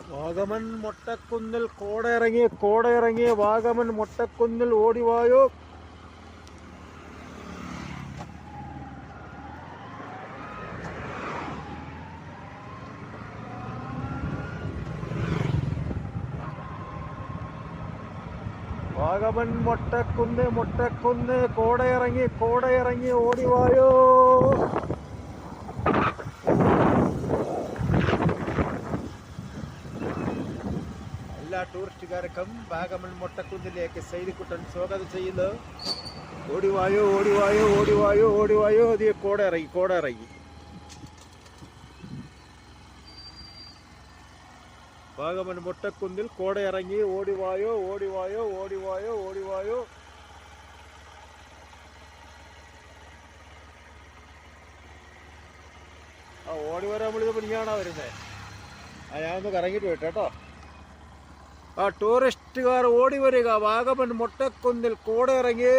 വാഗമൺ മൊട്ടക്കുന്നിൽ കോടയിറങ്ങി വാഗമൺ മൊട്ടക്കുന്നിൽ ഓടിവായോ. വാഗമൺ മൊട്ടക്കുന്ന് കോടയിറങ്ങി ഓടിവായോ. എല്ലാ ടൂറിസ്റ്റുകാർക്കും വാഗമൺ മൊട്ടക്കുന്നിലേക്ക് സൈദിക്കുട്ടൻ സ്വാഗതം ചെയ്യുന്നു. ഓടിവായോ. അതേ കോടയിറങ്ങി വാഗമൺ മൊട്ടക്കുന്നിൽ കോടയിറങ്ങി ഓടിവായോ. ഓടി വരാൻ വിളിച്ചപ്പോൾ നീയാണോ വരുന്നത്? ഞാനൊന്ന് കറങ്ങിയിട്ട് പോയിട്ട് കേട്ടോ. ടൂറിസ്റ്റുകാർ ഓടി വരിക, വാഗമൺ മൊട്ടക്കുന്നിൽ കോടയിറങ്ങി.